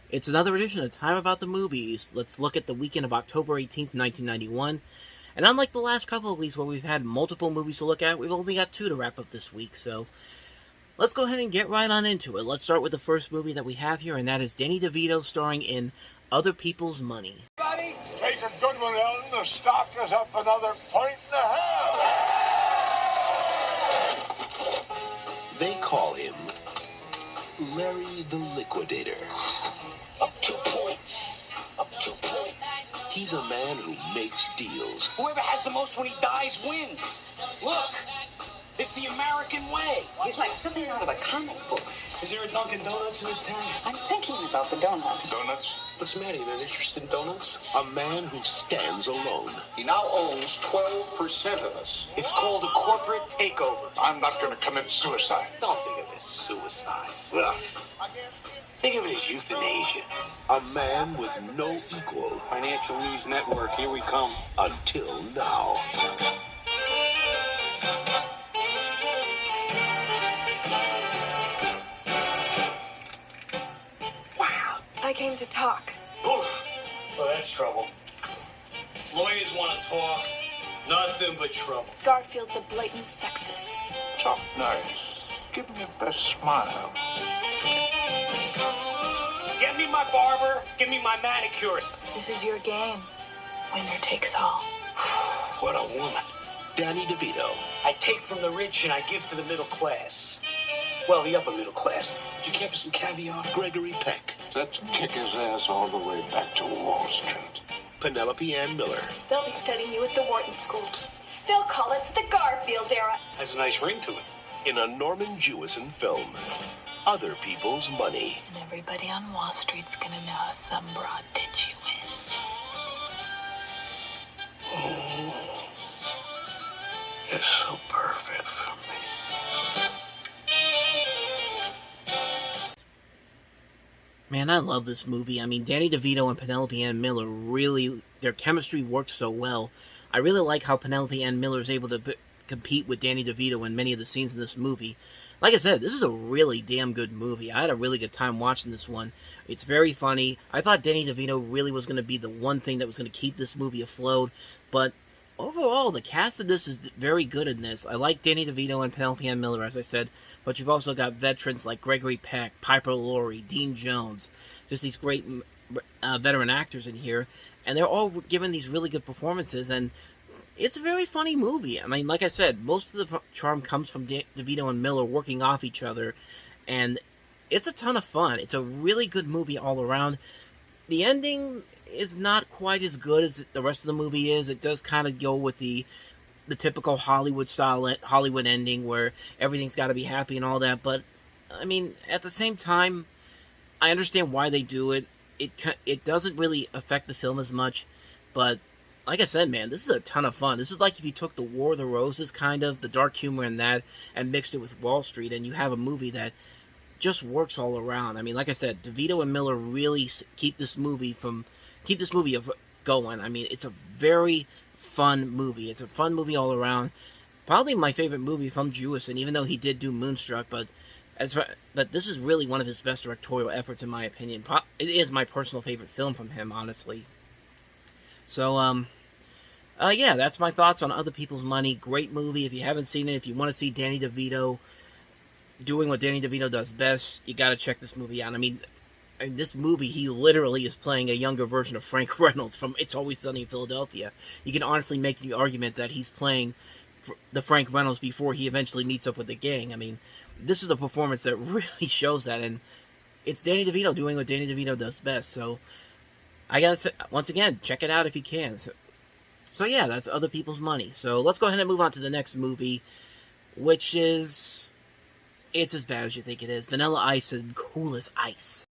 It's another edition of Time About the Movies. Let's look at the weekend of October 18th, 1991. And unlike the last couple of weeks where we've had multiple movies to look at, we've only got two to wrap up this week, so let's go ahead and get right on into it. Let's start with the first movie that we have here, and that is Danny Devito starring in Other People's Money. Take a good one, Ellen. The stock is up another 1.5 points. They call him Larry the Liquidator. Up 2 points. Up 2 points. He's a man who makes deals. Whoever has the most when he dies wins. Look, it's the American way. He's like something out of a comic book. Is there a Dunkin' Donuts in this town? I'm thinking about the donuts. Donuts? What's the matter? You not interested in donuts? A man who stands alone. He now owns 12% of us. It's called a corporate takeover. I'm not going to commit suicide. Don't think of it as suicide. Ugh. Think of it as euthanasia. A man with no equal. Financial News Network, here we come. Until now. I came to talk. Well, that's trouble. Lawyers want to talk. Nothing but trouble. Garfield's a blatant sexist. Talk nice. Give me your best smile. Get me my barber. Give me my manicurist. This is your game. Winner takes all. What a woman. Danny DeVito. I take from the rich and I give to the middle class. Well, the upper middle class. Do you care for some caviar? Gregory Peck. Let's kick his ass all the way back to Wall Street. Penelope Ann Miller. They'll be studying you at the Wharton School. They'll call it the Garfield era. Has a nice ring to it. In a Norman Jewison film. Other People's Money. And everybody on Wall Street's gonna know how some broad did you in. Oh, it's so perfect for me. Man, I love this movie. I mean, Danny DeVito and Penelope Ann Miller really, their chemistry works so well. I really like how Penelope Ann Miller is able to compete with Danny DeVito in many of the scenes in this movie. Like I said, this is a really damn good movie. I had a really good time watching this one. It's very funny. I thought Danny DeVito really was going to be the one thing that was going to keep this movie afloat, but overall, the cast of this is very good in this. I like Danny DeVito and Penelope Ann Miller, as I said, but you've also got veterans like Gregory Peck, Piper Laurie, Dean Jones, just these great veteran actors in here, and they're all giving these really good performances, and it's a very funny movie. I mean, like I said, most of the charm comes from DeVito and Miller working off each other, and it's a ton of fun. It's a really good movie all around. The ending is not quite as good as the rest of the movie is. It does kind of go with the typical Hollywood style Hollywood ending where everything's got to be happy and all that, but I mean, at the same time, I understand why they do it. It doesn't really affect the film as much, but like I said, man, this is a ton of fun. This is like if you took the War of the Roses, kind of, the dark humor in that, and mixed it with Wall Street, and you have a movie that just works all around. I mean, like I said, DeVito and Miller really keep this movie going. I mean, it's a very fun movie. It's a fun movie all around. Probably my favorite movie from Jewison, even though he did do Moonstruck, but this is really one of his best directorial efforts, in my opinion. It is my personal favorite film from him, honestly. So, yeah, that's my thoughts on Other People's Money. Great movie. If you haven't seen it, if you want to see Danny DeVito doing what Danny DeVito does best, you gotta check this movie out. I mean, in this movie, he literally is playing a younger version of Frank Reynolds from It's Always Sunny in Philadelphia. You can honestly make the argument that he's playing the Frank Reynolds before he eventually meets up with the gang. I mean, this is a performance that really shows that, and it's Danny DeVito doing what Danny DeVito does best, so I gotta say, once again, check it out if you can. So yeah, that's Other People's Money. So let's go ahead and move on to the next movie, which is, it's as bad as you think it is. Vanilla Ice and Cool as Ice.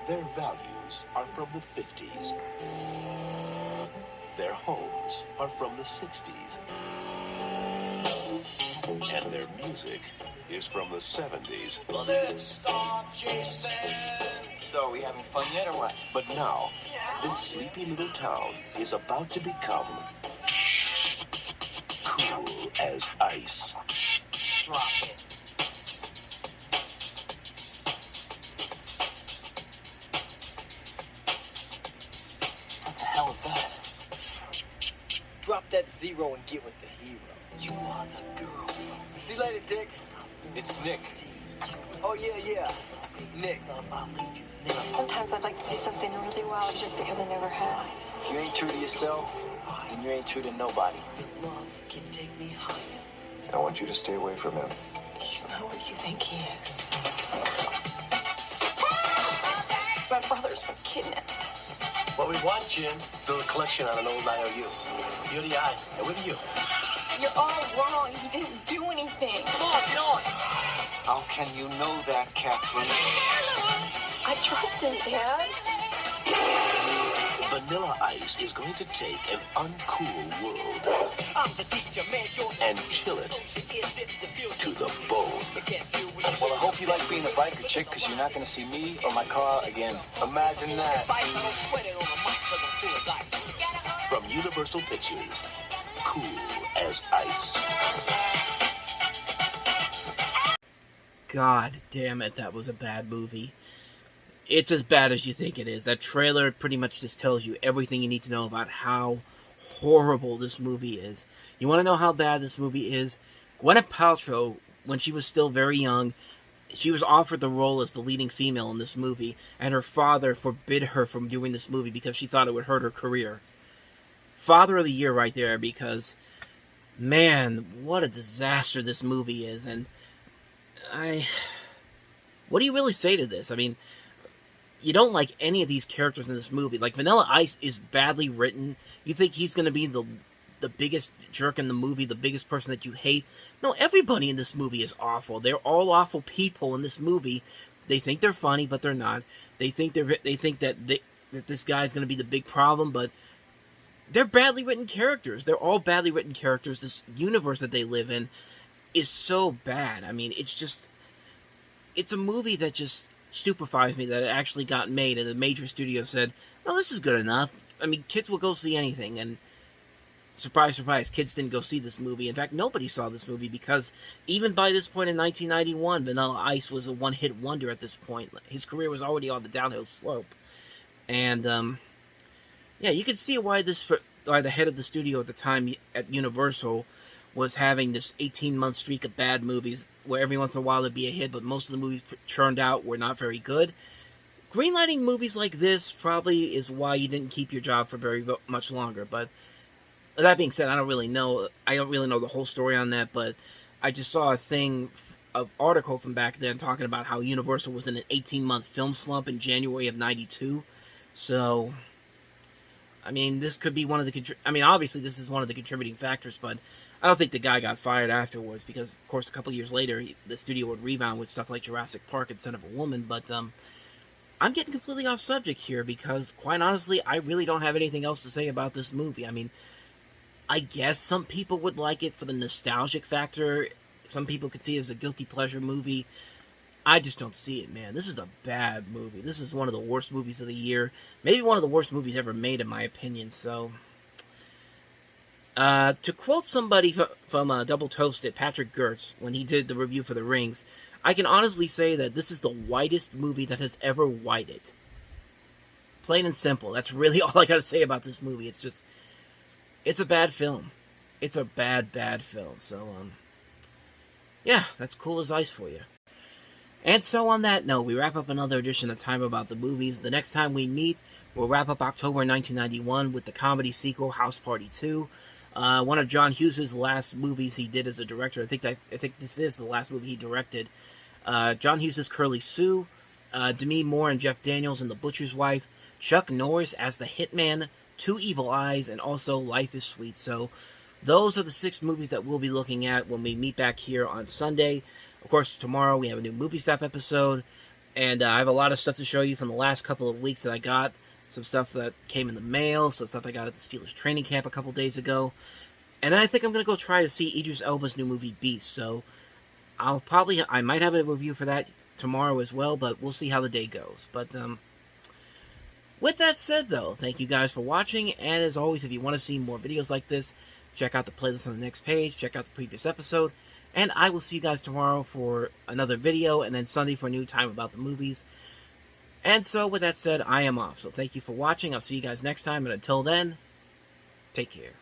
Their values are from the 50s. Their homes are from the 60s. And their music is from the 70s. Let's start chasing. So, are we having fun yet or what? But now, this sleepy little town is about to become cool as ice. Drop it. What the hell is that? Drop that zero and get with the hero. You are the girl. See you later, Dick. It's Nick. Oh, yeah. Nick. Sometimes I'd like to do something really wild just because I never have. You ain't true to yourself, and you ain't true to nobody. Love can take me higher. I want you to stay away from him. He's not what you think he is. My brother's been kidnapped. What we want, Jim, is a little collection on an old IOU. You're the I, and with you. You're all wrong. He didn't do anything. Come on, get on. How can you know that, Catherine? I trust him, Dad. Vanilla Ice is going to take an uncool world and chill it to the bone. Well, I hope you like being a biker chick, because you're not going to see me or my car again. Imagine that. From Universal Pictures, Cool as Ice. God damn it, that was a bad movie. It's as bad as you think it is. That trailer pretty much just tells you everything you need to know about how horrible this movie is. You want to know how bad this movie is? Gwyneth Paltrow, when she was still very young, she was offered the role as the leading female in this movie, and her father forbid her from doing this movie because she thought it would hurt her career. Father of the Year right there, because, man, what a disaster this movie is. And what do you really say to this? I mean, you don't like any of these characters in this movie. Like, Vanilla Ice is badly written. You think he's going to be the biggest jerk in the movie, the biggest person that you hate. No, everybody in this movie is awful. They're all awful people in this movie. They think they're funny, but they're not. They think that this guy's going to be the big problem, but they're badly written characters. They're all badly written characters. This universe that they live in is so bad. I mean, it's a movie that just stupefies me that it actually got made, and a major studio said, "No, this is good enough." I mean, kids will go see anything, and surprise, surprise, kids didn't go see this movie. In fact, nobody saw this movie, because even by this point in 1991, Vanilla Ice was a one-hit wonder at this point. His career was already on the downhill slope. And, yeah, you can see why the head of the studio at the time at Universal was having this 18-month streak of bad movies, where every once in a while there'd be a hit, but most of the movies churned out were not very good. Greenlighting movies like this probably is why you didn't keep your job for very much longer. But that being said, I don't really know the whole story on that, but I just saw an article from back then talking about how Universal was in an 18-month film slump in January of '92. So, I mean, this could be one of the obviously this is one of the contributing factors, but I don't think the guy got fired afterwards, because, of course, a couple years later, the studio would rebound with stuff like Jurassic Park and Son of a Woman. But I'm getting completely off subject here, because, quite honestly, I really don't have anything else to say about this movie. I mean, I guess some people would like it for the nostalgic factor. Some people could see it as a guilty pleasure movie. I just don't see it, man. This is a bad movie. This is one of the worst movies of the year. Maybe one of the worst movies ever made, in my opinion. So, to quote somebody from Double Toasted, Patrick Gertz, when he did the review for The Rings, I can honestly say that this is the whitest movie that has ever whited. Plain and simple. That's really all I gotta say about this movie. It's a bad film. It's a bad, bad film. So, yeah, that's Cool as Ice for you. And so on that note, we wrap up another edition of Time About the Movies. The next time we meet, we'll wrap up October 1991 with the comedy sequel, House Party 2. One of John Hughes' last movies he did as a director. I think this is the last movie he directed. John Hughes' Curly Sue, Demi Moore and Jeff Daniels in The Butcher's Wife, Chuck Norris as the Hitman, Two Evil Eyes, and also Life is Sweet. So those are the 6 movies that we'll be looking at when we meet back here on Sunday. Of course, tomorrow we have a new Movie Stop episode, and I have a lot of stuff to show you from the last couple of weeks that I got. Some stuff that came in the mail, some stuff I got at the Steelers training camp a couple days ago. And then I think I'm going to go try to see Idris Elba's new movie, Beast. So I might have a review for that tomorrow as well, but we'll see how the day goes. But, with that said, though, thank you guys for watching, and as always, if you want to see more videos like this, check out the playlist on the next page, check out the previous episode, and I will see you guys tomorrow for another video, and then Sunday for a new time about the movies. And so, with that said, I am off. So thank you for watching. I'll see you guys next time, and until then, take care.